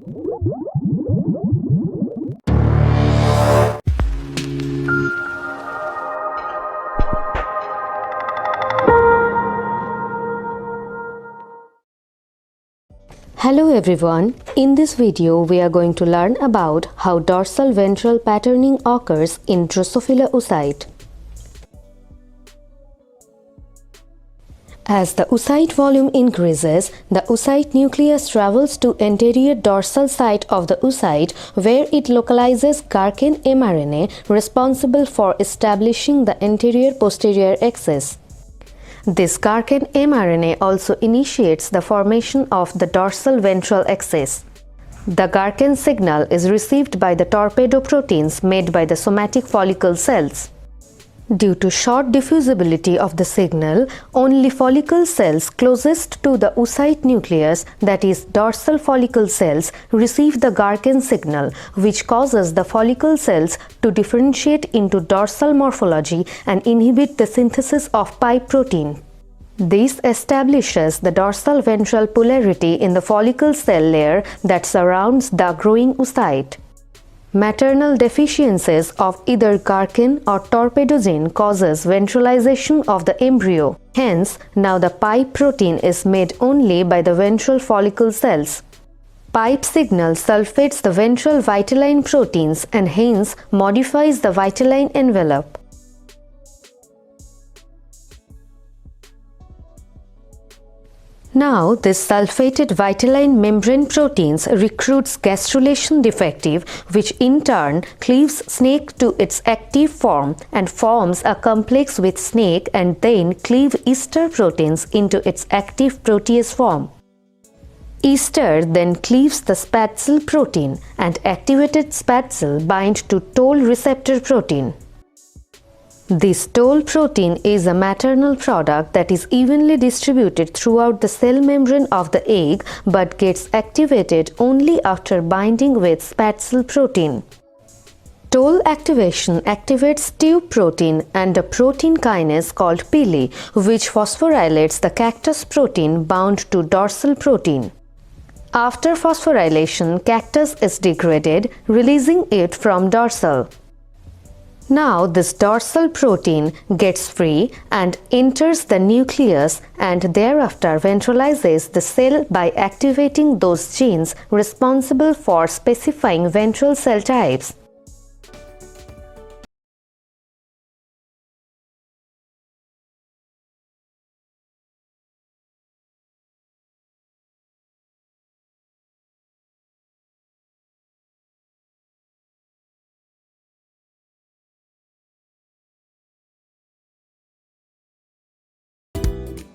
Hello everyone, in this video we are going to learn about how dorsal ventral patterning occurs in Drosophila oocyte. As the oocyte volume increases, the oocyte nucleus travels to anterior dorsal side of the oocyte where it localizes Gurken mRNA responsible for establishing the anterior-posterior axis. This Gurken mRNA also initiates the formation of the dorsal ventral axis. The Gurken signal is received by the torpedo proteins made by the somatic follicle cells. Due to short diffusibility of the signal, only follicle cells closest to the oocyte nucleus, that is dorsal follicle cells, receive the Gurken signal, which causes the follicle cells to differentiate into dorsal morphology and inhibit the synthesis of pipe protein. This establishes the dorsal ventral polarity in the follicle cell layer that surrounds the growing oocyte. Maternal deficiencies of either Gurken or torpedo gene causes ventralization of the embryo. Hence, now the pipe protein is made only by the ventral follicle cells. Pipe signal sulfates the ventral vitelline proteins and hence modifies the vitelline envelope. Now, this sulfated vitelline membrane proteins recruits gastrulation defective, which in turn cleaves snake to its active form and forms a complex with snake and then cleave ester proteins into its active protease form. Ester then cleaves the spatzel protein and activated spatzel bind to toll receptor protein. This toll protein is a maternal product that is evenly distributed throughout the cell membrane of the egg but gets activated only after binding with spatzel protein. Toll activation activates tube protein and a protein kinase called pili, which phosphorylates the cactus protein bound to dorsal protein. After phosphorylation, cactus is degraded, releasing it from dorsal. Now this dorsal protein gets free and enters the nucleus and thereafter ventralizes the cell by activating those genes responsible for specifying ventral cell types.